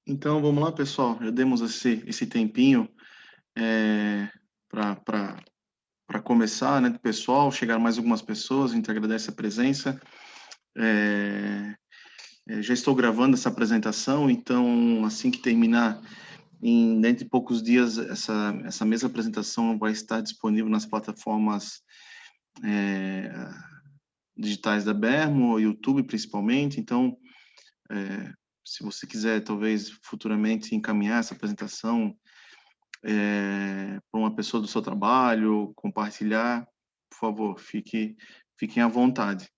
Então, vamos lá, pessoal. Já demos esse tempinho para começar, né, pessoal. Chegaram mais algumas pessoas, a gente agradece a presença. É, já estou gravando essa apresentação, então, assim que terminar, dentro de poucos dias, essa mesma apresentação vai estar disponível nas plataformas é, digitais da Bermo, YouTube principalmente. Então, se você quiser, talvez, futuramente encaminhar essa apresentação para uma pessoa do seu trabalho, compartilhar, por favor, fiquem à vontade.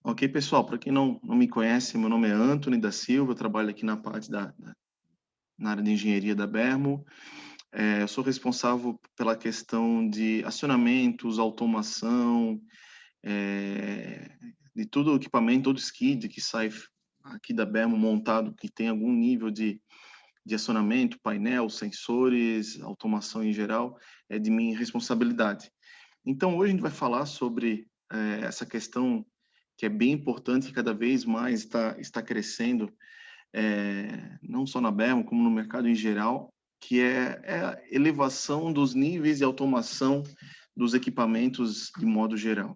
Ok, pessoal, para quem não me conhece, meu nome é Antony da Silva, eu trabalho aqui na parte na área de engenharia da Bermo. Eu sou responsável pela questão de acionamentos, automação, de todo o equipamento, todo skid que sai aqui da Bermo montado, que tem algum nível de acionamento, painel, sensores, automação em geral, é de minha responsabilidade. Então, hoje a gente vai falar sobre essa questão que é bem importante e cada vez mais está crescendo, não só na Bermo, como no mercado em geral, que é a elevação dos níveis de automação dos equipamentos de modo geral.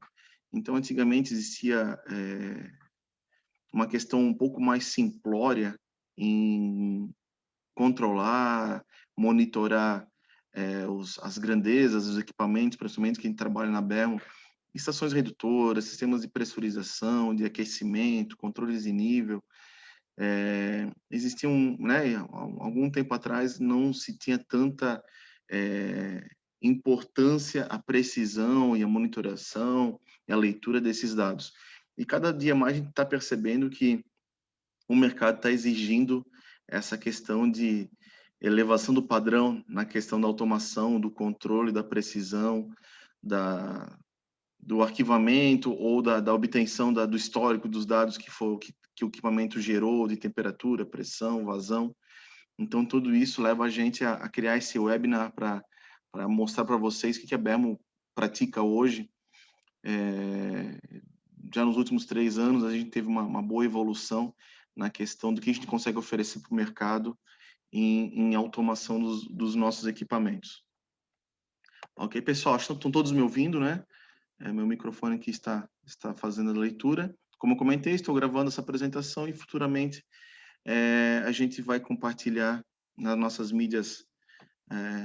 Então, antigamente existia uma questão um pouco mais simplória em controlar, monitorar as grandezas, os equipamentos, principalmente quem trabalha na Bermo, estações redutoras, sistemas de pressurização, de aquecimento, controles de nível. Existiam, né, algum tempo atrás não se tinha tanta importância a precisão e a monitoração e a leitura desses dados. E cada dia mais a gente está percebendo que o mercado está exigindo essa questão de elevação do padrão na questão da automação, do controle, da precisão, do arquivamento ou da obtenção do histórico dos dados que o equipamento gerou, de temperatura, pressão, vazão. Então, tudo isso leva a gente a criar esse webinar para mostrar para vocês o que a Bermo pratica hoje. Já nos últimos 3 anos, a gente teve uma boa evolução na questão do que a gente consegue oferecer para o mercado em automação dos nossos equipamentos. Ok, pessoal? Acho que estão todos me ouvindo, né? Meu microfone aqui está fazendo a leitura. Como eu comentei, estou gravando essa apresentação e futuramente a gente vai compartilhar nas nossas mídias,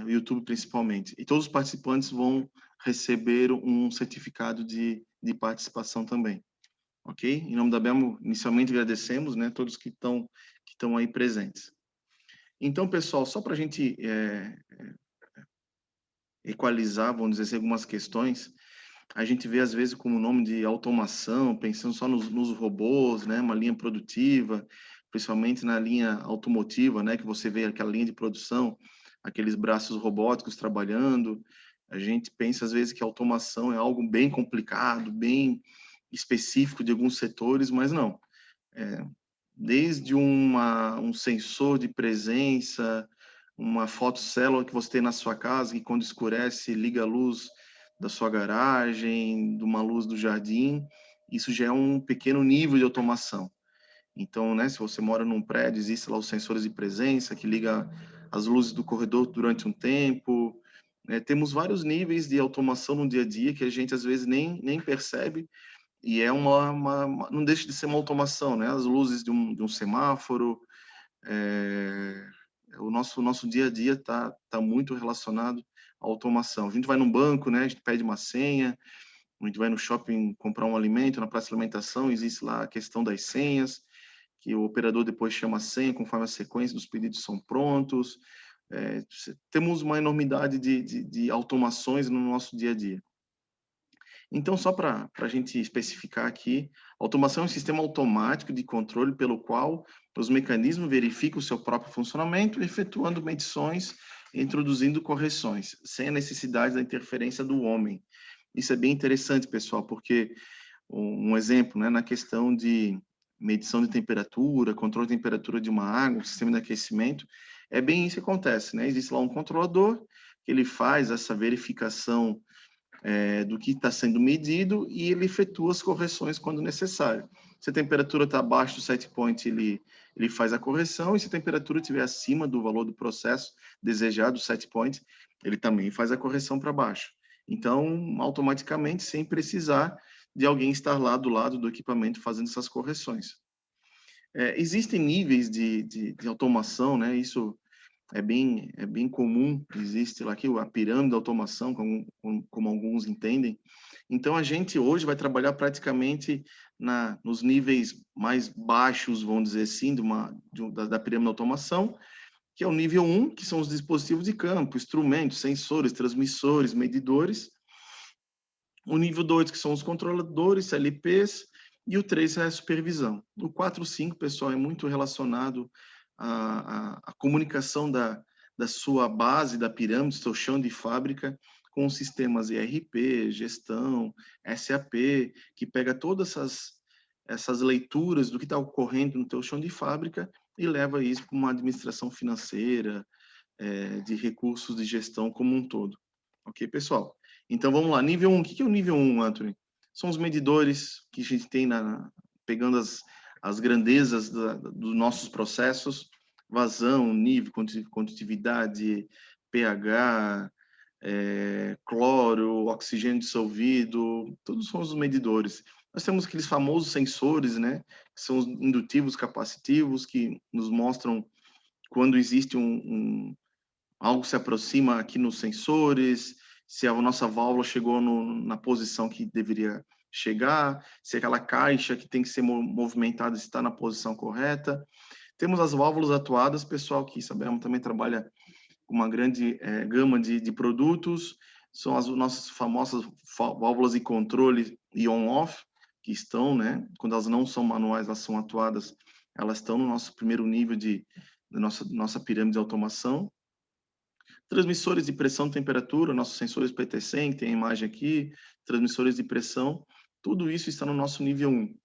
YouTube principalmente. E todos os participantes vão receber um certificado de participação também. Ok? Em nome da Belmo, inicialmente agradecemos, né, todos que estão aí presentes. Então, pessoal, só para a gente equalizar, vamos dizer assim, algumas questões, a gente vê às vezes como nome de automação, pensando só nos robôs, né, uma linha produtiva, principalmente na linha automotiva, né, que você vê aquela linha de produção, aqueles braços robóticos trabalhando. A gente pensa às vezes que a automação é algo bem complicado, bem específico de alguns setores, mas não. Desde um sensor de presença, uma fotocélula que você tem na sua casa, que quando escurece, liga a luz da sua garagem, de uma luz do jardim, isso já é um pequeno nível de automação. Então, né, se você mora num prédio, existem lá os sensores de presença, que liga as luzes do corredor durante um tempo. Temos vários níveis de automação no dia a dia que a gente às vezes nem percebe, e é não deixa de ser uma automação, né? As luzes de um semáforo, o nosso dia a dia tá muito relacionado à automação. A gente vai num banco, né? A gente pede uma senha, a gente vai no shopping comprar um alimento, na praça de alimentação, existe lá a questão das senhas, que o operador depois chama a senha conforme a sequência dos pedidos são prontos. Temos uma enormidade de automações no nosso dia a dia. Então, só para a gente especificar aqui, automação é um sistema automático de controle pelo qual os mecanismos verificam o seu próprio funcionamento, efetuando medições e introduzindo correções, sem a necessidade da interferência do homem. Isso é bem interessante, pessoal, porque um exemplo, né, na questão de medição de temperatura, controle de temperatura de uma água, sistema de aquecimento, é bem isso que acontece, né? Existe lá um controlador que ele faz essa verificação do que está sendo medido e ele efetua as correções quando necessário. Se a temperatura está abaixo do set point, ele faz a correção, e se a temperatura estiver acima do valor do processo desejado, set point, ele também faz a correção para baixo. Então, automaticamente, sem precisar de alguém estar lá do lado do equipamento fazendo essas correções. Existem níveis de automação, né? Isso é bem comum, existe lá aqui a pirâmide da automação, como alguns entendem. Então, a gente hoje vai trabalhar praticamente nos níveis mais baixos, vamos dizer assim, da pirâmide da automação, que é o nível 1, que são os dispositivos de campo, instrumentos, sensores, transmissores, medidores. O nível 2, que são os controladores, CLPs, e o 3 é a supervisão. O 4, 5, pessoal, é muito relacionado à comunicação da sua base, da pirâmide, seu chão de fábrica, com os sistemas ERP, gestão, SAP, que pega todas essas leituras do que está ocorrendo no teu chão de fábrica e leva isso para uma administração financeira, de recursos de gestão como um todo. Ok, pessoal? Então, vamos lá. Nível 1. O que é o nível 1, Anthony? São os medidores que a gente tem pegando as grandezas dos nossos processos, vazão, nível, condutividade, pH, cloro, oxigênio dissolvido, todos são os medidores. Nós temos aqueles famosos sensores, né? Que são os indutivos, capacitivos, que nos mostram quando existe algo se aproxima aqui nos sensores, se a nossa válvula chegou na posição que deveria chegar, se aquela caixa que tem que ser movimentada está na posição correta. Temos as válvulas atuadas, pessoal, que sabemos também trabalha com uma grande gama de produtos, são as nossas famosas válvulas de controle e on-off, que estão, né, quando elas não são manuais, elas são atuadas, elas estão no nosso primeiro nível da nossa pirâmide de automação. Transmissores de pressão e temperatura, nossos sensores PT100, que tem a imagem aqui, transmissores de pressão, tudo isso está no nosso nível 1.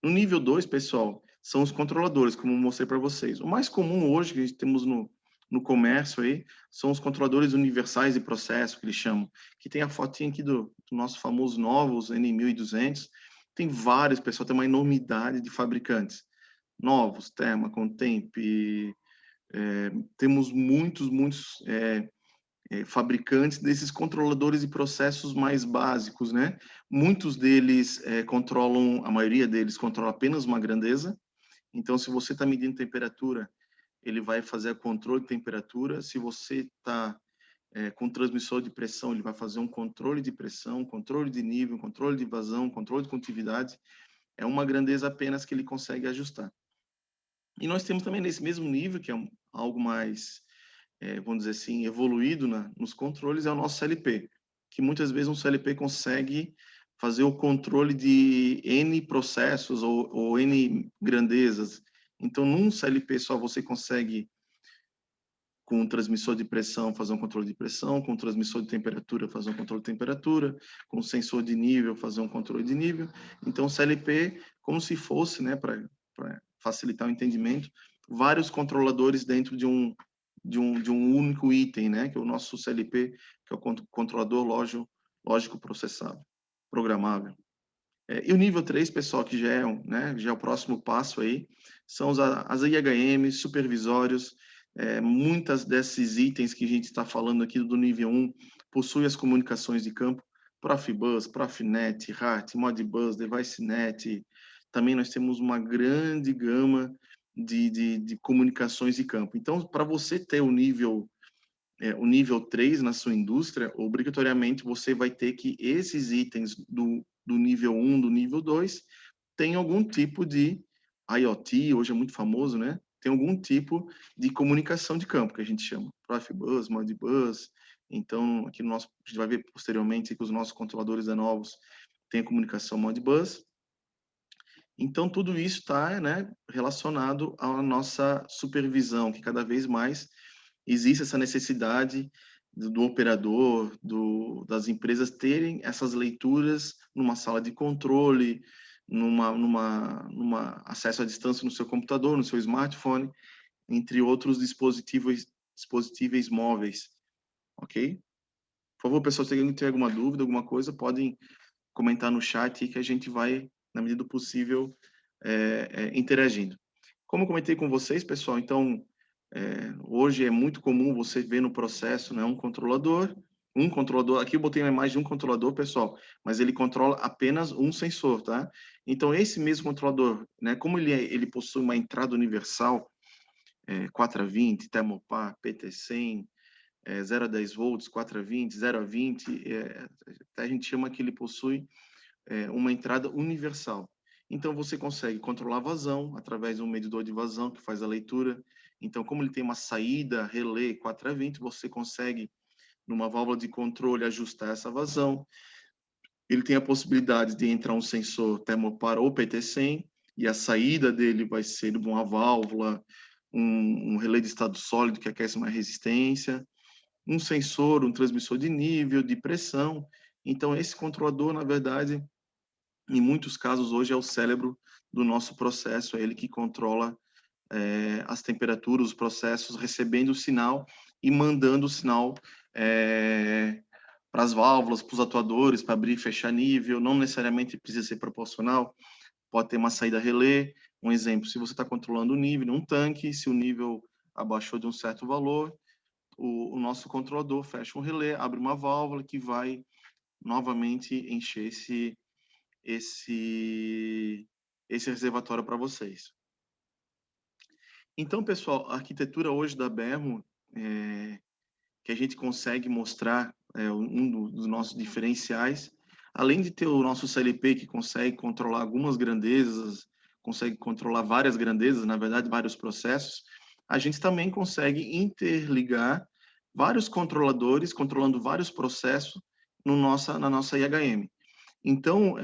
No nível 2, pessoal, são os controladores, como eu mostrei para vocês. O mais comum hoje, que a gente temos no comércio aí, são os controladores universais de processo, que eles chamam, que tem a fotinha aqui do nosso famoso Novos N1200. Tem vários, pessoal, tem uma enormidade de fabricantes. Novos, Therma, Contemp, temos muitos fabricantes desses controladores de processos mais básicos, né? Muitos deles controlam, a maioria deles controla apenas uma grandeza. Então, se você está medindo temperatura, ele vai fazer o controle de temperatura. Se você está com transmissor de pressão, ele vai fazer um controle de pressão, controle de nível, controle de vazão, controle de condutividade. É uma grandeza apenas que ele consegue ajustar. E nós temos também nesse mesmo nível, que é algo mais, vamos dizer assim, evoluído nos controles, é o nosso CLP, que muitas vezes um CLP consegue fazer o controle de N processos ou N grandezas. Então, num CLP só você consegue, com um transmissor de pressão, fazer um controle de pressão, com um transmissor de temperatura, fazer um controle de temperatura, com um sensor de nível, fazer um controle de nível. Então, CLP, como se fosse, né, para facilitar o entendimento, vários controladores dentro de um único item, né, que é o nosso CLP, que é o controlador lógico processável, programável. E o nível 3, pessoal, que já é o próximo passo aí, são as IHMs, supervisórios. Muitas desses itens que a gente está falando aqui do nível 1 possuem as comunicações de campo, Profibus, Profinet, RAT, Modbus, DeviceNet. Também nós temos uma grande gama de comunicações de campo. Então, para você ter o nível 3 na sua indústria, obrigatoriamente você vai ter que esses itens do nível 1, do nível 2, tem algum tipo de IoT, hoje é muito famoso, né? Tem algum tipo de comunicação de campo, que a gente chama. Profibus, Modbus. Então, aqui a gente vai ver posteriormente que os nossos controladores da Novos têm a comunicação Modbus. Então, tudo isso está, né, relacionado à nossa supervisão, que cada vez mais existe essa necessidade do operador, das empresas terem essas leituras numa sala de controle, numa acesso à distância no seu computador, no seu smartphone, entre outros dispositivos móveis, ok? favor, pessoal, se alguém tem alguma dúvida, alguma coisa, podem comentar no chat aí que a gente vai, na medida do possível, interagindo. Como eu comentei com vocês, pessoal, então, hoje é muito comum você ver no processo, né, um controlador, aqui eu botei uma imagem de um controlador, pessoal, mas ele controla apenas um sensor, tá? Então, esse mesmo controlador, né, como ele possui uma entrada universal, 4 a 20, Thermopar, PT100, 0 a 10 volts, 4 a 20, 0 a 20, a gente chama que ele possui uma entrada universal. Então, você consegue controlar a vazão através de um medidor de vazão que faz a leitura. Então, como ele tem uma saída relé 4 a 20, você consegue, numa válvula de controle, ajustar essa vazão. Ele tem a possibilidade de entrar um sensor Thermopar ou PT100, e a saída dele vai ser de uma válvula, um relé de estado sólido que aquece uma resistência, um sensor, um transmissor de nível, de pressão. Então, esse controlador, na verdade, em muitos casos, hoje é o cérebro do nosso processo, é ele que controla as temperaturas, os processos, recebendo o sinal e mandando o sinal para as válvulas, para os atuadores, para abrir e fechar nível, não necessariamente precisa ser proporcional, pode ter uma saída relé. Um exemplo, se você está controlando o nível num tanque, se o nível abaixou de um certo valor, o nosso controlador fecha um relé, abre uma válvula que vai novamente encher esse reservatório para vocês. Então, pessoal, a arquitetura hoje da Bermo, que a gente consegue mostrar dos nossos diferenciais, além de ter o nosso CLP que consegue controlar algumas grandezas, consegue controlar várias grandezas, na verdade, vários processos, a gente também consegue interligar vários controladores, controlando vários processos na nossa IHM. Então,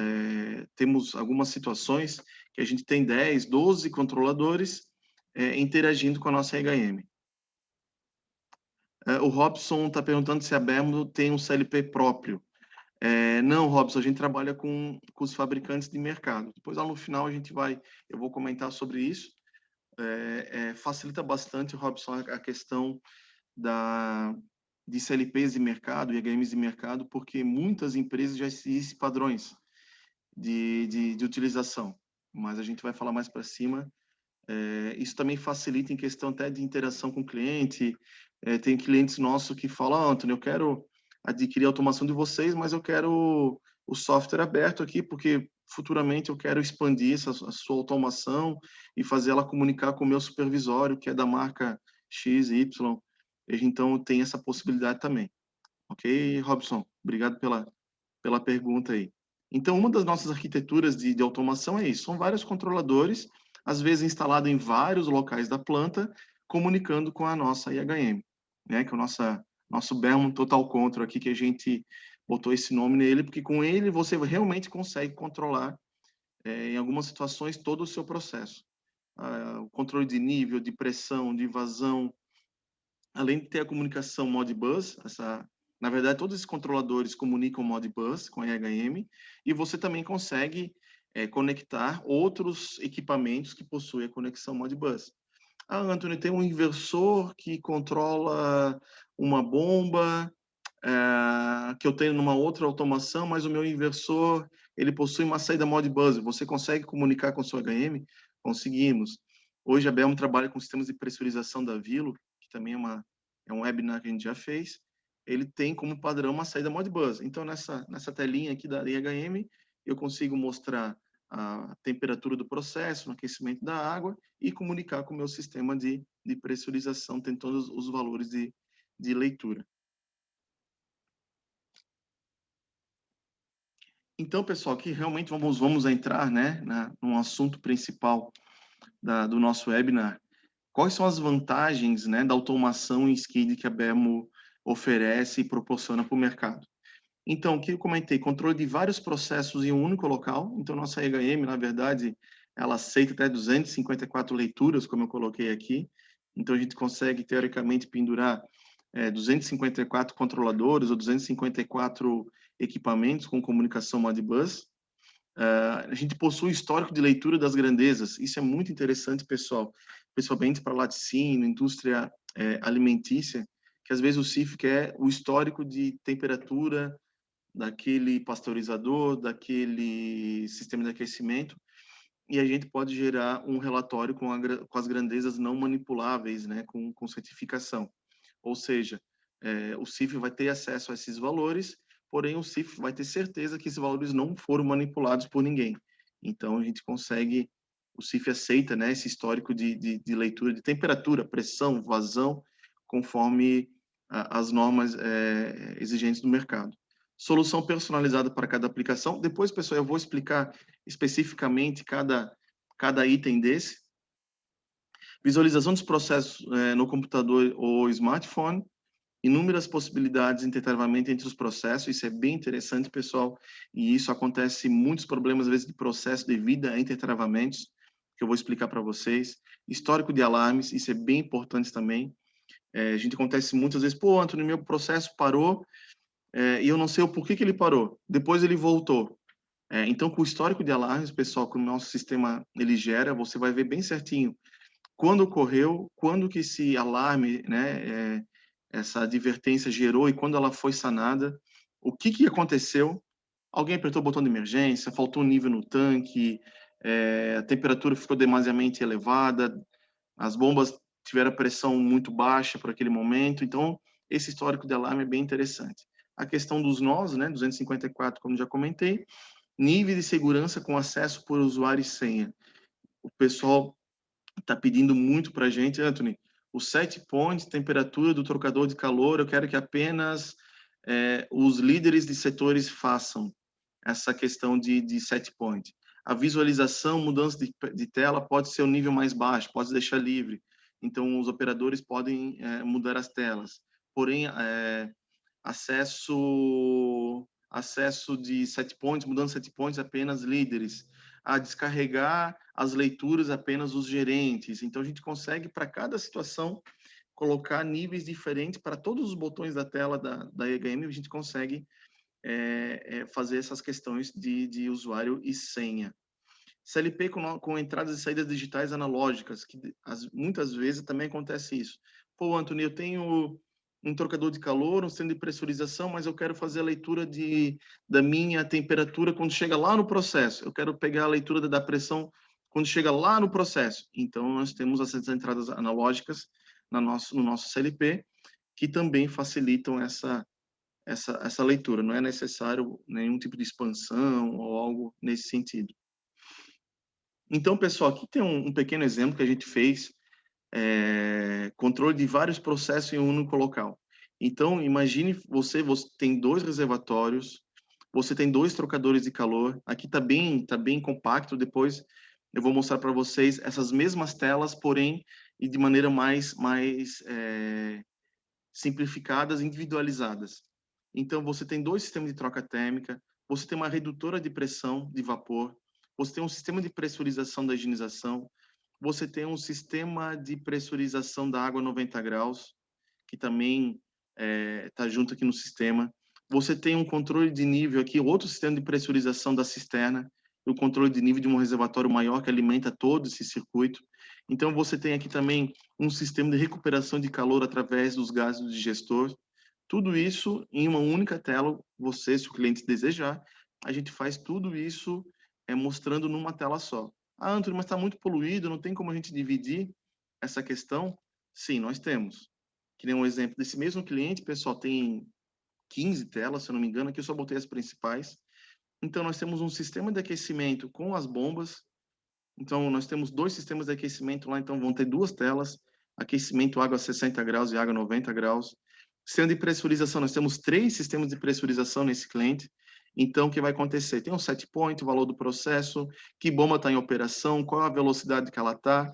temos algumas situações que a gente tem 10, 12 controladores interagindo com a nossa IHM. O Robson está perguntando se a Bermo tem um CLP próprio. Não, Robson, a gente trabalha com os fabricantes de mercado. Depois, lá no final, eu vou comentar sobre isso. Facilita bastante, Robson, a questão de CLPs de mercado e IHMs de mercado, porque muitas empresas já existem padrões de utilização. Mas a gente vai falar mais para cima. Isso também facilita em questão até de interação com o cliente. Tem clientes nossos que falam, Antônio, eu quero adquirir a automação de vocês, mas eu quero o software aberto aqui, porque futuramente eu quero expandir a sua automação e fazer ela comunicar com o meu supervisório, que é da marca X, Y. Então, tem essa possibilidade também. Ok, Robson? Obrigado pela pergunta aí. Então, uma das nossas arquiteturas de automação é isso. São vários controladores, às vezes instalado em vários locais da planta, comunicando com a nossa IHM, né? Que é o nosso Berman Total Control aqui, que a gente botou esse nome nele, porque com ele você realmente consegue controlar, em algumas situações, todo o seu processo. O controle de nível, de pressão, de vazão, além de ter a comunicação Modbus, na verdade, todos esses controladores comunicam Modbus com a IHM, e você também consegue conectar outros equipamentos que possuem a conexão Modbus. Anthony, tem um inversor que controla uma bomba que eu tenho numa outra automação, mas o meu inversor ele possui uma saída Modbus. Você consegue comunicar com o seu HM? Conseguimos. Hoje a Belmo trabalha com sistemas de pressurização da Vilo, que também é um webinar que a gente já fez. Ele tem como padrão uma saída Modbus. Então, nessa telinha aqui da IHM, eu consigo mostrar a temperatura do processo, o aquecimento da água e comunicar com o meu sistema de pressurização, tem todos os valores de leitura. Então, pessoal, aqui realmente vamos entrar, né, no assunto principal do nosso webinar. Quais são as vantagens, né, da automação em SCID que a BEMO oferece e proporciona para o mercado? Então, o que eu comentei, controle de vários processos em um único local. Então, nossa EHM, na verdade, ela aceita até 254 leituras, como eu coloquei aqui. Então, a gente consegue, teoricamente, pendurar 254 controladores ou 254 equipamentos com comunicação Modbus. A gente possui histórico de leitura das grandezas. Isso é muito interessante, pessoal, principalmente para laticínio, indústria alimentícia, que às vezes o CIF quer o histórico de temperatura daquele pasteurizador, daquele sistema de aquecimento, e a gente pode gerar um relatório com as grandezas não manipuláveis, né, com certificação. Ou seja, o CIF vai ter acesso a esses valores, porém o CIF vai ter certeza que esses valores não foram manipulados por ninguém. Então a gente consegue, o CIF aceita, né, esse histórico de leitura de temperatura, pressão, vazão, conforme as normas exigentes do mercado. Solução personalizada para cada aplicação. Depois, pessoal, eu vou explicar especificamente cada item desse. Visualização dos processos no computador ou smartphone. Inúmeras possibilidades de intertravamento entre os processos. Isso é bem interessante, pessoal. E isso acontece muitos problemas, às vezes, de processo devido a intertravamentos, que eu vou explicar para vocês. Histórico de alarmes. Isso é bem importante também. A gente acontece muitas vezes, pô, Antônio, meu processo parou e eu não sei o porquê que ele parou. Depois ele voltou. Então, com o histórico de alarmes, pessoal, que o nosso sistema ele gera, você vai ver bem certinho quando ocorreu, quando que esse alarme, né, essa advertência gerou e quando ela foi sanada, o que que aconteceu? Alguém apertou o botão de emergência, faltou um nível no tanque, a temperatura ficou demasiadamente elevada, as bombas tiveram a pressão muito baixa para aquele momento, então esse histórico de alarme é bem interessante. A questão dos nós, né, 254, como já comentei, nível de segurança com acesso por usuário e senha. O pessoal está pedindo muito para a gente, Anthony, o set point, temperatura do trocador de calor, eu quero que apenas os líderes de setores façam essa questão de set point. A visualização, mudança de tela pode ser o nível mais baixo, pode deixar livre. Então, os operadores podem mudar as telas. Porém, acesso de set points, mudando set points apenas líderes, a descarregar as leituras apenas os gerentes. Então a gente consegue para cada situação colocar níveis diferentes para todos os botões da tela da EHM, a gente consegue fazer essas questões de usuário e senha. CLP com entradas e saídas digitais analógicas, que muitas vezes também acontece isso. Pô, Antônio, eu tenho um trocador de calor, um sistema de pressurização, mas eu quero fazer a leitura da minha temperatura quando chega lá no processo. Eu quero pegar a leitura da pressão quando chega lá no processo. Então, nós temos essas entradas analógicas no nosso CLP, que também facilitam essa leitura. Não é necessário nenhum tipo de expansão ou algo nesse sentido. Então, pessoal, aqui tem um pequeno exemplo que a gente fez, controle de vários processos em um único local. Então, imagine você tem 2 reservatórios, você tem 2 trocadores de calor, aqui tá bem compacto, depois eu vou mostrar para vocês essas mesmas telas, porém, e de maneira mais simplificadas, individualizadas. Então, você tem 2 sistemas de troca térmica, você tem uma redutora de pressão de vapor, você tem um sistema de pressurização da higienização, você tem um sistema de pressurização da água a 90 graus, que também está junto aqui no sistema. Você tem um controle de nível aqui, outro sistema de pressurização da cisterna, e o controle de nível de um reservatório maior que alimenta todo esse circuito. Então, você tem aqui também um sistema de recuperação de calor através dos gases do digestor. Tudo isso em uma única tela, você, se o cliente desejar, a gente faz tudo isso mostrando numa tela só. Ah, Antônio, mas está muito poluído, não tem como a gente dividir essa questão? Sim, nós temos. Que nem um exemplo desse mesmo cliente, pessoal, tem 15 telas, se eu não me engano, aqui eu só botei as principais. Então, nós temos um sistema de aquecimento com as bombas. Então, nós temos 2 sistemas de aquecimento lá, então vão ter 2 telas, aquecimento água a 60 graus e água a 90 graus. Sistema de pressurização, nós temos 3 sistemas de pressurização nesse cliente. Então, o que vai acontecer? Tem um set point, o valor do processo, que bomba está em operação, qual a velocidade que ela está,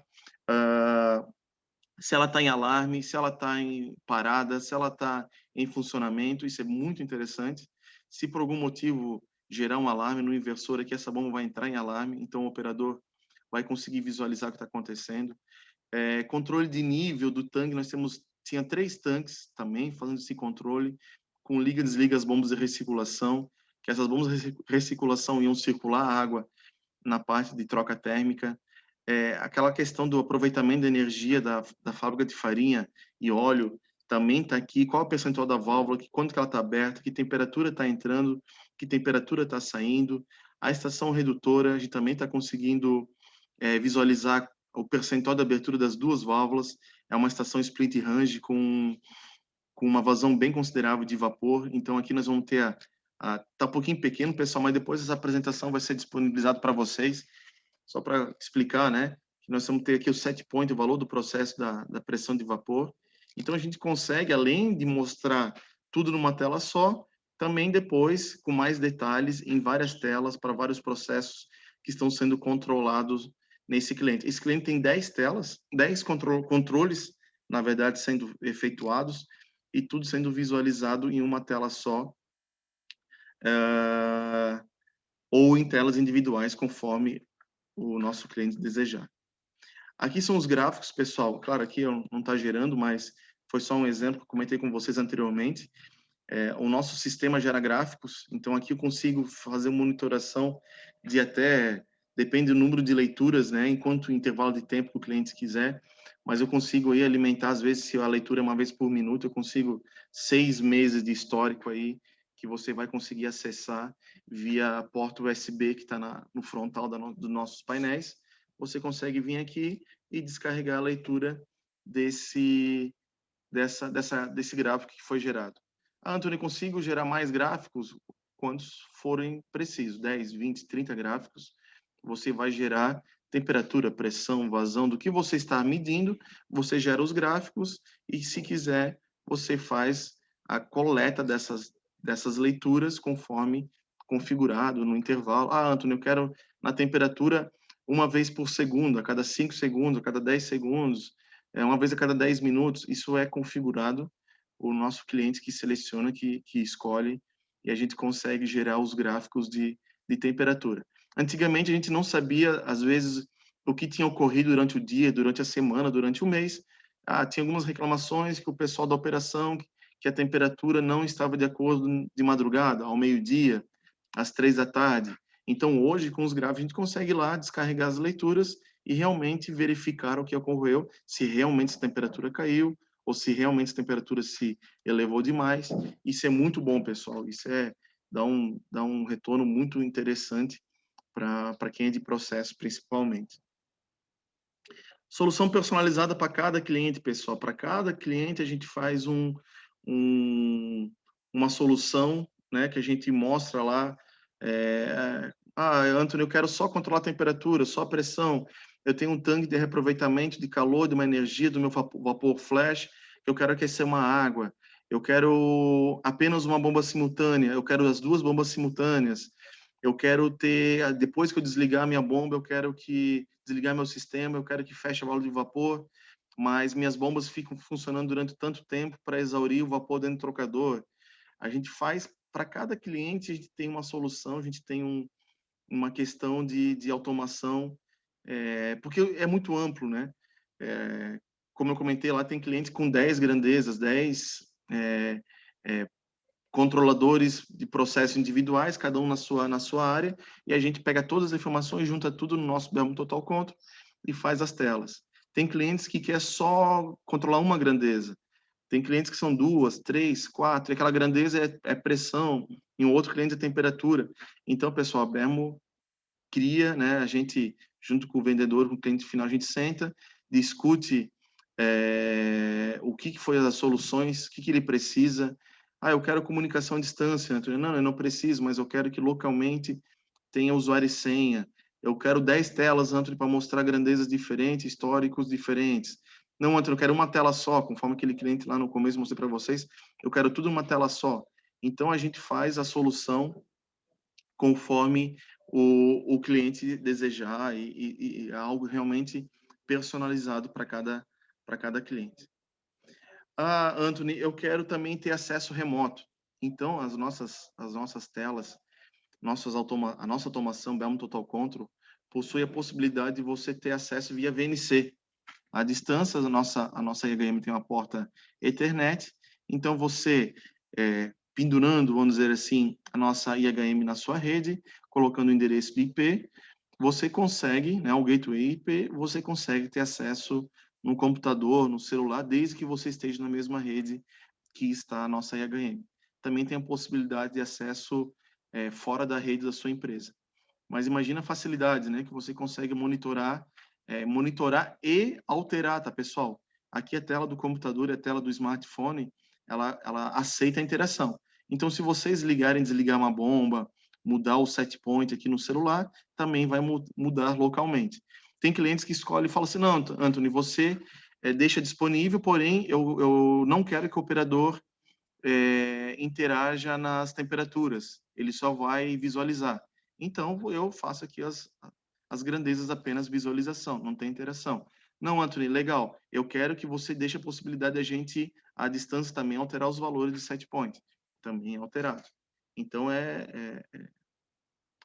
se ela está em alarme, se ela está em parada, se ela está em funcionamento, isso é muito interessante. Se por algum motivo gerar um alarme no inversor aqui, essa bomba vai entrar em alarme, então o operador vai conseguir visualizar o que está acontecendo. Controle de nível do tanque, tinha 3 tanques também fazendo esse controle, com liga e desliga as bombas de recirculação, que essas bombas de recirculação iam circular a água na parte de troca térmica. Aquela questão do aproveitamento da energia da fábrica de farinha e óleo também está aqui, qual é o percentual da válvula, quanto que ela está aberta, que temperatura está entrando, que temperatura está saindo. A estação redutora, a gente também está conseguindo visualizar o percentual de abertura das duas válvulas. É uma estação split range com uma vazão bem considerável de vapor. Então, aqui nós vamos ter tá um pouquinho pequeno, pessoal, mas depois essa apresentação vai ser disponibilizada para vocês, só para explicar, né? Que nós vamos ter aqui o set point, o valor do processo da pressão de vapor. Então, a gente consegue, além de mostrar tudo numa tela só, também depois, com mais detalhes, em várias telas, para vários processos que estão sendo controlados nesse cliente. Esse cliente tem 10 telas, 10 controles, na verdade, sendo efetuados, e tudo sendo visualizado em uma tela só, ou em telas individuais, conforme o nosso cliente desejar. Aqui são os gráficos, pessoal. Claro, aqui não está gerando, mas foi só um exemplo que eu comentei com vocês anteriormente. O nosso sistema gera gráficos, então aqui eu consigo fazer monitoração de até, depende do número de leituras, né, enquanto intervalo de tempo que o cliente quiser, mas eu consigo aí alimentar, às vezes, se a leitura é uma vez por minuto, eu consigo 6 meses de histórico aí, que você vai conseguir acessar via porta USB que está no frontal dos nossos painéis. Você consegue vir aqui e descarregar a leitura desse gráfico que foi gerado. Antônio, consigo gerar mais gráficos quantos forem precisos, 10, 20, 30 gráficos. Você vai gerar temperatura, pressão, vazão, do que você está medindo, você gera os gráficos e, se quiser, você faz a coleta dessas leituras conforme configurado no intervalo. Antônio, eu quero na temperatura uma vez por segundo, a cada 5 segundos, a cada 10 segundos, uma vez a cada 10 minutos. Isso é configurado, o nosso cliente que seleciona, que escolhe, e a gente consegue gerar os gráficos de temperatura. Antigamente, a gente não sabia, às vezes, o que tinha ocorrido durante o dia, durante a semana, durante o mês. Tinha algumas reclamações que o pessoal da operação, que a temperatura não estava de acordo de madrugada, ao meio-dia, às 3 da tarde. Então, hoje, com os gráficos, a gente consegue ir lá descarregar as leituras e realmente verificar o que ocorreu, se realmente a temperatura caiu, ou se realmente a temperatura se elevou demais. Isso é muito bom, pessoal. Isso dá um retorno muito interessante para quem é de processo, principalmente. Solução personalizada para cada cliente, pessoal. Para cada cliente, a gente faz uma solução, né, que a gente mostra lá. Antônio, eu quero só controlar a temperatura, só a pressão. Eu tenho um tanque de reaproveitamento de calor, de uma energia do meu vapor flash. Eu quero aquecer uma água. Eu quero apenas uma bomba simultânea. Eu quero as duas bombas simultâneas. Eu quero ter, depois que eu desligar a minha bomba, eu quero que desligar meu sistema, eu quero que feche a válvula de vapor, mas minhas bombas ficam funcionando durante tanto tempo para exaurir o vapor dentro do trocador. A gente faz, para cada cliente, a gente tem uma solução, a gente tem uma questão de automação, porque é muito amplo, né? Como eu comentei lá, tem clientes com 10 grandezas, 10 controladores de processos individuais, cada um na sua área, e a gente pega todas as informações, junta tudo no nosso Belmo Total Control e faz as telas. Tem clientes que quer só controlar uma grandeza. Tem clientes que são 2, 3, 4, e aquela grandeza é pressão, e um outro cliente é temperatura. Então, pessoal, a Bermo cria, né, a gente, junto com o vendedor, com o cliente final, a gente senta, discute o que foi as soluções, o que ele precisa. Eu quero comunicação à distância, Antônio. Não, eu não preciso, mas eu quero que localmente tenha usuário e senha. Eu quero 10 telas, Antônio, para mostrar grandezas diferentes, históricos diferentes. Não, Antônio, eu quero uma tela só, conforme aquele cliente lá no começo mostrei para vocês. Eu quero tudo numa tela só. Então, a gente faz a solução conforme o cliente desejar e algo realmente personalizado para cada cliente. Anthony, eu quero também ter acesso remoto. Então, as nossas telas, a nossa automação Belmo Total Control possui a possibilidade de você ter acesso via VNC. À distância, a nossa IHM tem uma porta Ethernet, então você, pendurando, vamos dizer assim, a nossa IHM na sua rede, colocando o endereço de IP, você consegue, né, o gateway IP, você consegue ter acesso no computador, no celular, desde que você esteja na mesma rede que está a nossa IHM. Também tem a possibilidade de acesso fora da rede da sua empresa. Mas imagina a facilidade, né, que você consegue monitorar e alterar, tá, pessoal? Aqui a tela do computador e a tela do smartphone, ela aceita a interação. Então, se vocês ligarem e desligar uma bomba, mudar o set point aqui no celular, também vai mudar localmente. Tem clientes que escolhem e falam assim, não, Anthony, você deixa disponível, porém, eu não quero que o operador interaja nas temperaturas, ele só vai visualizar. Então, eu faço aqui as grandezas apenas visualização, não tem interação. Não, Anthony, legal. Eu quero que você deixe a possibilidade de a gente, à distância, também alterar os valores de set point. Também é alterado. Então,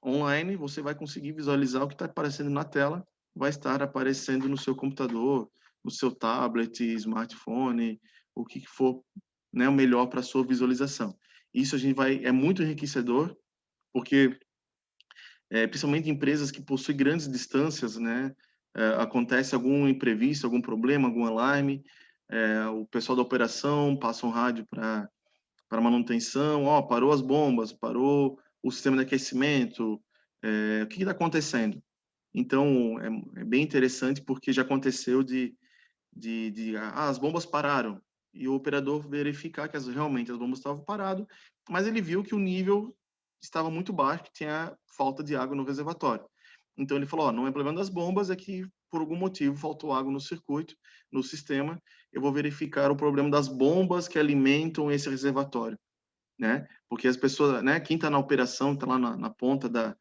online, você vai conseguir visualizar o que está aparecendo na tela, vai estar aparecendo no seu computador, no seu tablet, smartphone, o que for, né, o melhor para a sua visualização. Isso a gente é muito enriquecedor, porque principalmente em empresas que possuem grandes distâncias, né, acontece algum imprevisto, algum problema, algum alarme, o pessoal da operação passa um rádio para manutenção, ó, parou as bombas, parou o sistema de aquecimento, o que está acontecendo? Então, é bem interessante porque já aconteceu as bombas pararam, e o operador verificar que realmente as bombas estavam paradas, mas ele viu que o nível estava muito baixo, que tinha falta de água no reservatório. Então ele falou, ó, não é problema das bombas, é que por algum motivo faltou água no circuito, no sistema, eu vou verificar o problema das bombas que alimentam esse reservatório, né? Porque as pessoas, né, quem está na operação, está lá na ponta da,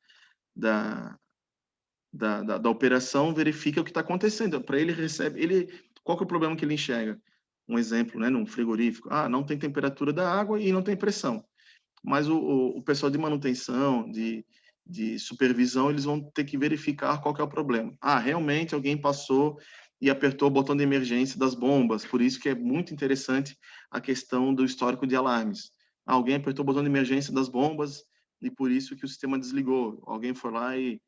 da operação, verifica o que está acontecendo. Para ele qual que é o problema que ele enxerga? Um exemplo, né, num frigorífico, não tem temperatura da água e não tem pressão. Mas o pessoal de manutenção, de supervisão, eles vão ter que verificar qual que é o problema. Realmente alguém passou e apertou o botão de emergência das bombas, por isso que é muito interessante a questão do histórico de alarmes. Alguém apertou o botão de emergência das bombas e por isso que o sistema desligou. Alguém foi lá e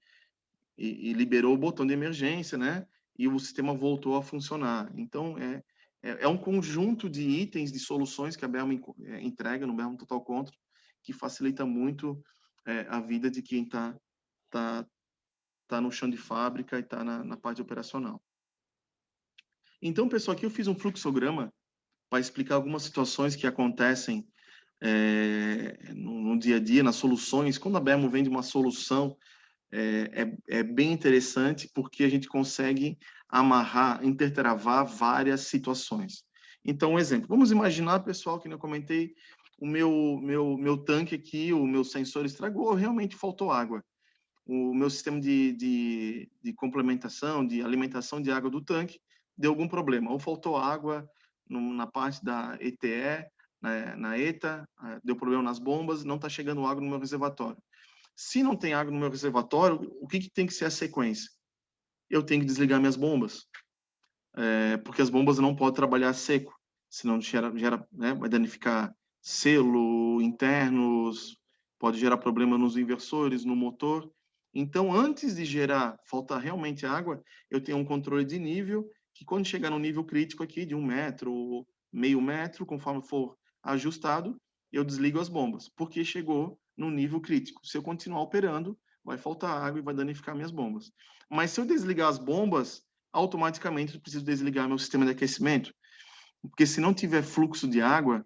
liberou o botão de emergência, né? E o sistema voltou a funcionar. Então, é um conjunto de itens, de soluções que a Belma entrega no Belma Total Control, que facilita muito a vida de quem tá no chão de fábrica e está na parte operacional. Então, pessoal, aqui eu fiz um fluxograma para explicar algumas situações que acontecem no dia a dia, nas soluções. Quando a Belma vende uma solução, é bem interessante porque a gente consegue amarrar, intertravar várias situações. Então, um exemplo. Vamos imaginar, pessoal, que eu comentei, o meu tanque aqui, o meu sensor estragou, realmente faltou água. O meu sistema de complementação, de alimentação de água do tanque, deu algum problema. Ou faltou água na parte da ETE, na ETA, deu problema nas bombas, não está chegando água no meu reservatório. Se não tem água no meu reservatório, o que tem que ser a sequência? Eu tenho que desligar minhas bombas, porque as bombas não podem trabalhar seco, senão né, vai danificar selo internos, pode gerar problema nos inversores, no motor. Então, antes de faltar realmente água, eu tenho um controle de nível, que quando chegar no nível crítico aqui, de 1 metro, meio metro, conforme for ajustado, eu desligo as bombas, porque chegou no nível crítico. Se eu continuar operando, vai faltar água e vai danificar minhas bombas. Mas se eu desligar as bombas, automaticamente eu preciso desligar meu sistema de aquecimento, porque se não tiver fluxo de água,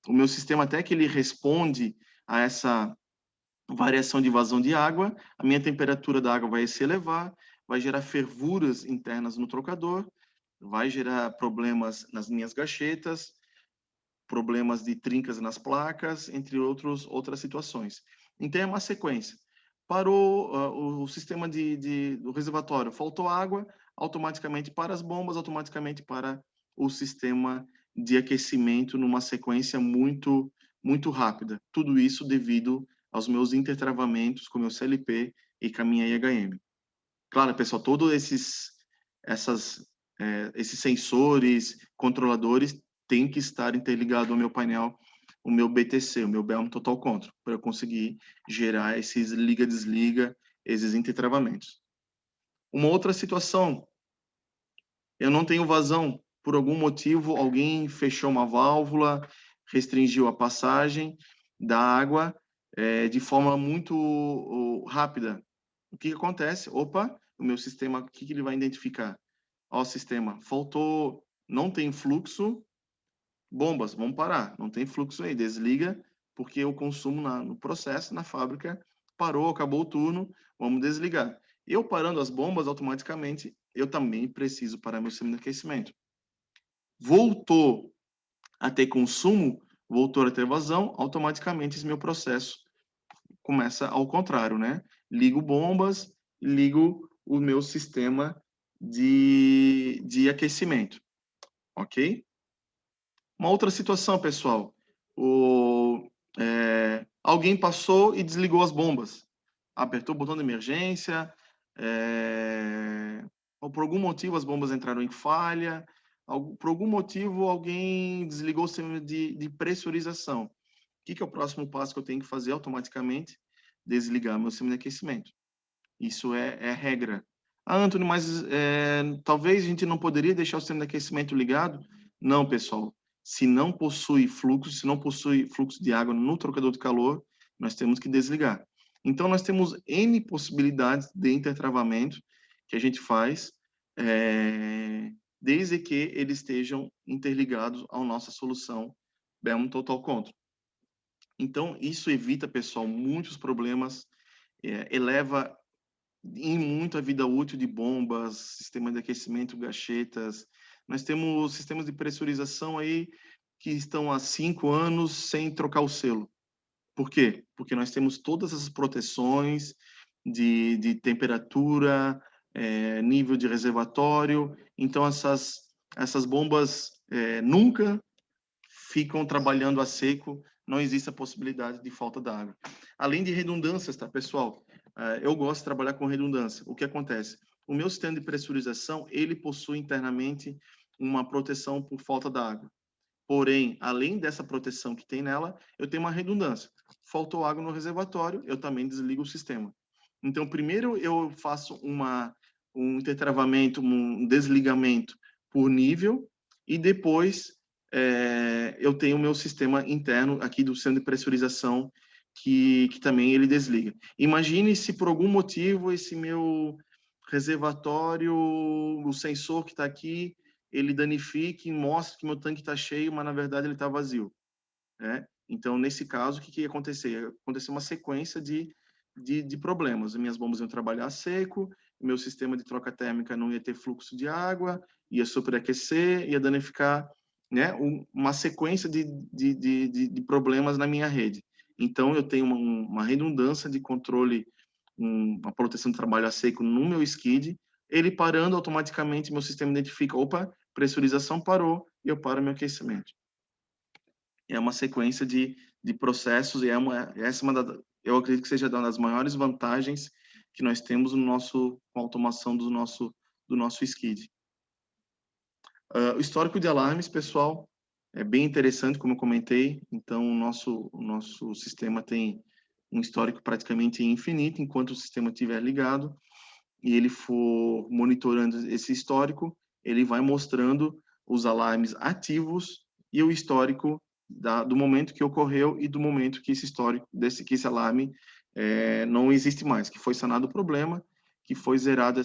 o meu sistema até que ele responde a essa variação de vazão de água, a minha temperatura da água vai se elevar, vai gerar fervuras internas no trocador, vai gerar problemas nas minhas gachetas, problemas de trincas nas placas, outras situações. Então é uma sequência. Parou o sistema do reservatório, faltou água, automaticamente para as bombas, automaticamente para o sistema de aquecimento numa sequência muito rápida. Tudo isso devido aos meus intertravamentos com o meu CLP e com a minha IHM. Claro, pessoal, todos esses sensores, controladores, têm que estar interligados ao meu painel, o meu BTC, o meu Belm Total Control, para eu conseguir gerar esses liga-desliga, esses intertravamentos. Uma outra situação Eu não tenho vazão, por algum motivo, alguém fechou uma válvula, restringiu a passagem da água de forma muito rápida. O que acontece? Opa, o meu sistema, o que ele vai identificar? Ó, sistema, faltou, não tem fluxo, bombas, vamos parar, não tem fluxo aí, desliga, porque o consumo no processo, na fábrica, parou, acabou o turno, vamos desligar. Eu parando as bombas, automaticamente, eu também preciso parar meu sistema de aquecimento. Voltou a ter consumo, voltou a ter vazão, automaticamente esse meu processo começa ao contrário, né? Ligo bombas, ligo o meu sistema de aquecimento, ok? Uma outra situação, pessoal. Alguém passou e desligou as bombas. Apertou o botão de emergência, ou por algum motivo as bombas entraram em falha, por algum motivo alguém desligou o sistema de pressurização. O que é o próximo passo que eu tenho que fazer automaticamente? Desligar meu sistema de aquecimento. Isso é regra. Ah, Antônio, mas talvez a gente não poderia deixar o sistema de aquecimento ligado? Não, pessoal. Se não possui fluxo de água no trocador de calor, nós temos que desligar. Então, nós temos N possibilidades de intertravamento que a gente faz, desde que eles estejam interligados à nossa solução BEM Total Control. Então, isso evita, pessoal, muitos problemas, eleva em muito a vida útil de bombas, sistema de aquecimento, gachetas. Nós temos sistemas de pressurização aí que estão há 5 anos sem trocar o selo. Por quê? Porque nós temos todas essas proteções de temperatura, nível de reservatório. Então, essas bombas nunca ficam trabalhando a seco, não existe a possibilidade de falta d'água. Além de redundâncias, tá, pessoal? Eu gosto de trabalhar com redundância. O que acontece? O meu sistema de pressurização, ele possui internamente uma proteção por falta d'água. Porém, além dessa proteção que tem nela, eu tenho uma redundância. Faltou água no reservatório, eu também desligo o sistema. Então, primeiro eu faço um intertravamento, um desligamento por nível, e depois eu tenho o meu sistema interno aqui do sistema de pressurização, que também ele desliga. Imagine se por algum motivo esse meu reservatório, o sensor que está aqui, ele danifica e mostra que meu tanque está cheio, mas na verdade ele está vazio, né? Então, nesse caso, o que ia acontecer? Aconteceu uma sequência de problemas. As minhas bombas iam trabalhar a seco, meu sistema de troca térmica não ia ter fluxo de água, ia superaquecer, ia danificar, né? Uma sequência de problemas na minha rede. Então, eu tenho uma redundância de controle, uma proteção de trabalho a seco no meu skid. Ele parando, automaticamente meu sistema identifica, opa, pressurização parou, e eu paro meu aquecimento. É uma sequência de processos, e eu acredito que seja uma das maiores vantagens que nós temos com a automação do nosso skid. O histórico de alarmes, pessoal, é bem interessante, como eu comentei. Então, o nosso sistema tem um histórico praticamente infinito, enquanto o sistema estiver ligado, e ele for monitorando esse histórico, ele vai mostrando os alarmes ativos e o histórico do momento que ocorreu e do momento que esse histórico, que esse alarme não existe mais, que foi sanado o problema, que foi zerado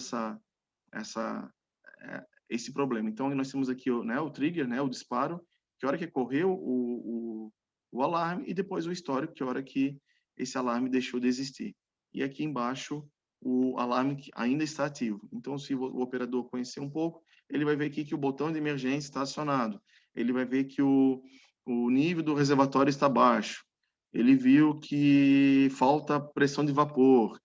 esse problema. Então, nós temos aqui o trigger, né, o disparo, que hora que ocorreu o alarme, e depois o histórico, que hora que esse alarme deixou de existir. E aqui embaixo, o alarme que ainda está ativo. Então, se o operador conhecer um pouco, ele vai ver aqui que o botão de emergência está acionado. Ele vai ver que o nível do reservatório está baixo. Ele viu que falta pressão de vapor.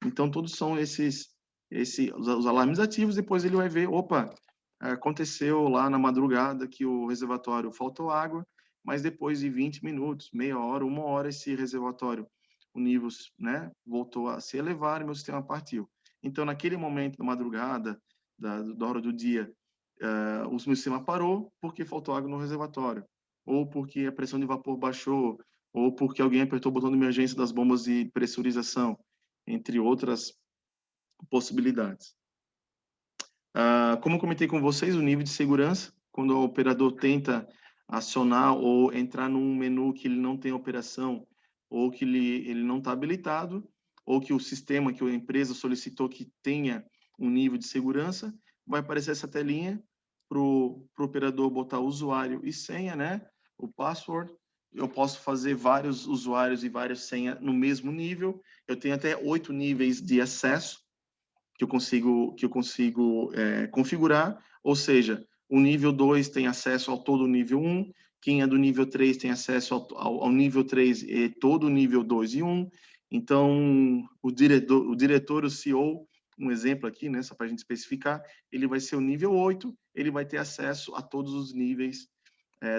Então, todos são os alarmes ativos. Depois ele vai ver, opa, aconteceu lá na madrugada que o reservatório faltou água, mas depois de 20 minutos, meia hora, 1 hora, esse reservatório, o nível, né, voltou a se elevar e meu sistema partiu. Então, naquele momento da madrugada, da hora do dia, o meu sistema parou porque faltou água no reservatório, ou porque a pressão de vapor baixou, ou porque alguém apertou o botão de emergência das bombas de pressurização, entre outras possibilidades. Como eu comentei com vocês, o nível de segurança, quando o operador tenta acionar ou entrar num menu que ele não tem operação, ou que ele não está habilitado, ou que o sistema que a empresa solicitou que tenha um nível de segurança, vai aparecer essa telinha para o operador botar usuário e senha, né? O password. Eu posso fazer vários usuários e várias senhas no mesmo nível. Eu tenho até 8 níveis de acesso que eu consigo configurar, ou seja, o nível 2 tem acesso ao todo o nível 1, quem é do nível 3 tem acesso ao nível 3 e todo o nível 2 e 1. Então, o diretor, o CEO, um exemplo aqui, né, só para a gente especificar, ele vai ser o nível 8, ele vai ter acesso a todos os níveis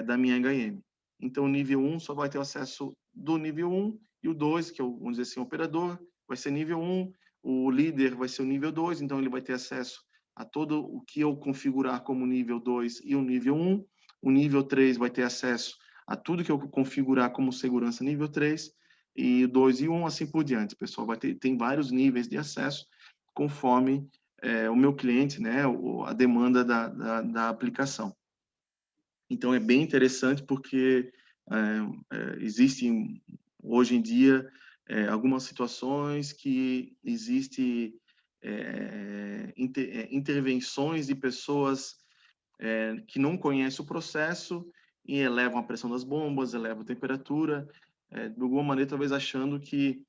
da minha HM. Então, o nível 1 só vai ter acesso do nível 1, e o 2, que é o, vamos dizer assim, o operador, vai ser nível 1, o líder vai ser o nível 2, então ele vai ter acesso a todo o que eu configurar como nível 2 e o nível 1. O nível 3 vai ter acesso a tudo que eu configurar como segurança nível 3, e 2 e 1, assim por diante. Pessoal, tem vários níveis de acesso conforme o meu cliente, né, a demanda da aplicação. Então, é bem interessante porque existem, hoje em dia, algumas situações que existem intervenções de pessoas que não conhecem o processo e elevam a pressão das bombas, elevam a temperatura, de alguma maneira, talvez achando que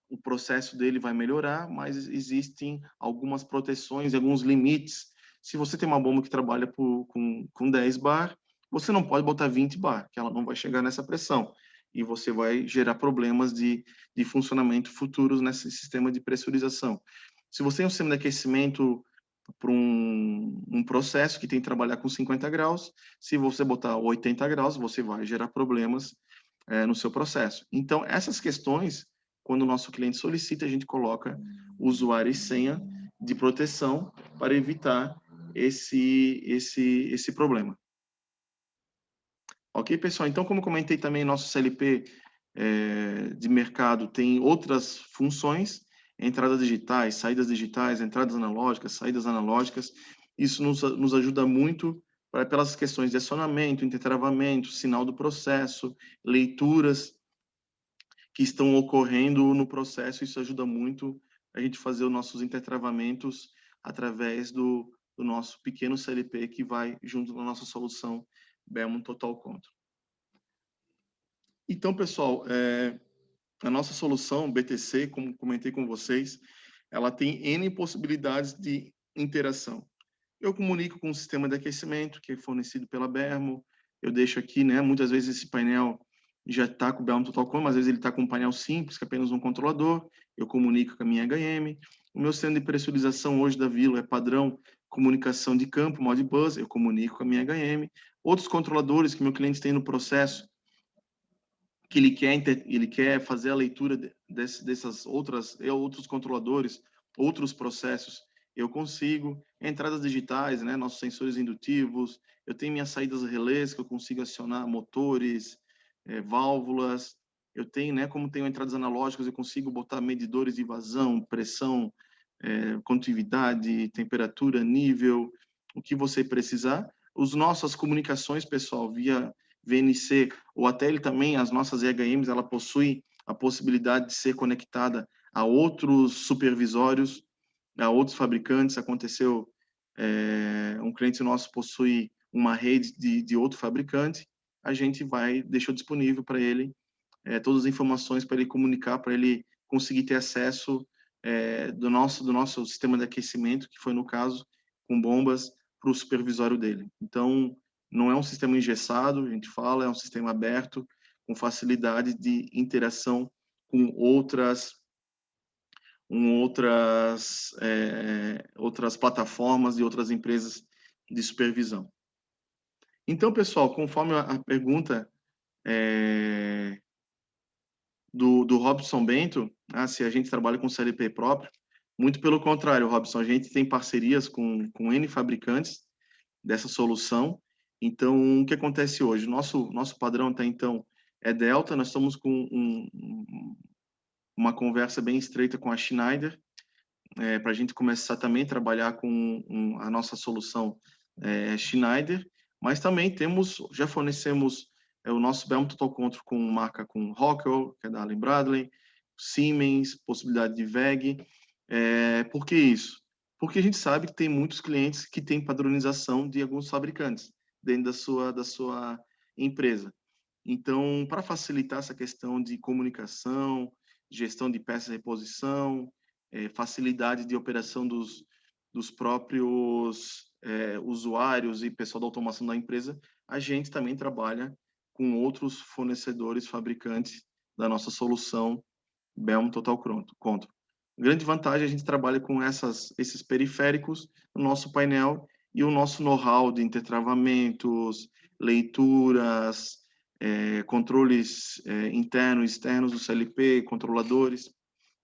o processo dele vai melhorar, mas existem algumas proteções, alguns limites. Se você tem uma bomba que trabalha com 10 bar, você não pode botar 20 bar, que ela não vai chegar nessa pressão. E você vai gerar problemas de funcionamento futuros nesse sistema de pressurização. Se você tem um sistema de aquecimento para um processo que tem que trabalhar com 50 graus, se você botar 80 graus, você vai gerar problemas no seu processo. Então, essas questões, quando o nosso cliente solicita, a gente coloca usuário e senha de proteção para evitar esse problema. Ok, pessoal? Então, como comentei também, nosso CLP de mercado tem outras funções, entradas digitais, entradas analógicas, saídas analógicas. Isso nos ajuda muito pelas questões de acionamento, intertravamento, sinal do processo, leituras que estão ocorrendo no processo. Isso ajuda muito a gente fazer os nossos intertravamentos através do nosso pequeno CLP que vai junto com a nossa solução Bellman Total Control. Então, pessoal, a nossa solução BTC, como comentei com vocês, ela tem N possibilidades de interação. Eu comunico com o sistema de aquecimento, que é fornecido pela Bermo. Eu deixo aqui, né? Muitas vezes esse painel já está com o Bellman Total Control, mas às vezes ele está com um painel simples, que é apenas um controlador. Eu comunico com a minha HM. O meu sistema de pressurização hoje da Vilo é padrão comunicação de campo, Modbus. Eu comunico com a minha HM. Outros controladores que meu cliente tem no processo, que ele quer fazer a leitura dessas outros controladores, outros processos, eu consigo. Entradas digitais, né, nossos sensores indutivos, eu tenho minhas saídas relés, que eu consigo acionar motores, válvulas, eu tenho, né, como tenho entradas analógicas, eu consigo botar medidores de vazão, pressão, condutividade, temperatura, nível, o que você precisar. As nossas comunicações, pessoal, via VNC, ou até ele também, as nossas EHMs, ela possui a possibilidade de ser conectada a outros supervisórios, a outros fabricantes. Aconteceu, um cliente nosso possui uma rede de outro fabricante, a gente deixou disponível para ele todas as informações para ele comunicar, para ele conseguir ter acesso do nosso sistema de aquecimento, que foi no caso, com bombas, para o supervisório dele. Então, não é um sistema engessado, a gente fala, é um sistema aberto, com facilidade de interação com outras plataformas e outras empresas de supervisão. Então, pessoal, conforme a pergunta do Robson Bento, se a gente trabalha com CLP próprio, muito pelo contrário, Robson, a gente tem parcerias com N fabricantes dessa solução. Então, o que acontece hoje? Nosso padrão até então é Delta, nós estamos com uma conversa bem estreita com a Schneider, para a gente começar também a trabalhar com a nossa solução Schneider, mas também já fornecemos o nosso Belmo Total Control com marca com Rockwell, que é da Allen Bradley, Siemens, possibilidade de WEG. Por que isso? Porque a gente sabe que tem muitos clientes que têm padronização de alguns fabricantes dentro da sua empresa. Então, para facilitar essa questão de comunicação, gestão de peças de reposição, facilidade de operação dos próprios usuários e pessoal da automação da empresa, a gente também trabalha com outros fornecedores, fabricantes da nossa solução Belmo Total Control. Grande vantagem, a gente trabalha com esses periféricos no nosso painel e o nosso know-how de intertravamentos, leituras, controles internos e externos do CLP, controladores.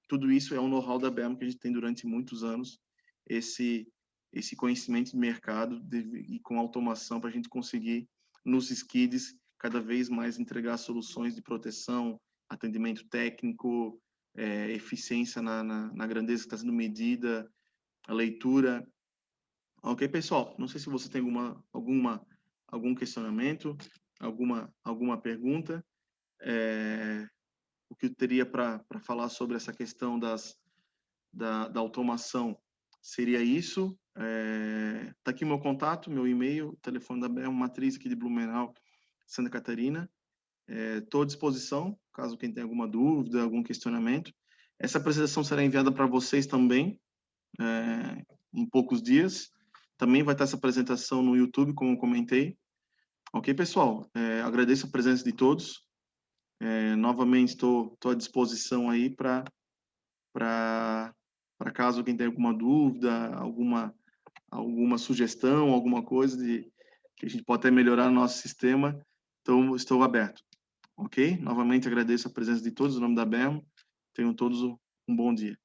Tudo isso é um know-how da Belmo que a gente tem durante muitos anos, esse conhecimento de mercado e com automação para a gente conseguir, nos skids, cada vez mais entregar soluções de proteção, atendimento técnico, eficiência na grandeza que está sendo medida, a leitura. Ok, pessoal? Não sei se você tem algum questionamento, alguma pergunta. O que eu teria para falar sobre essa questão da automação seria isso. Tá aqui meu contato, meu e-mail, telefone da Bel, matriz aqui de Blumenau, Santa Catarina. Estou à disposição, caso quem tenha alguma dúvida, algum questionamento. Essa apresentação será enviada para vocês também, em poucos dias. Também vai estar essa apresentação no YouTube, como eu comentei. Ok, pessoal? Agradeço a presença de todos. Novamente, estou à disposição aí para caso alguém tenha alguma dúvida, alguma sugestão, alguma coisa que a gente pode até melhorar no nosso sistema. Então, estou aberto. Ok? Novamente, agradeço a presença de todos, em nome da Bermo. Tenham todos um bom dia.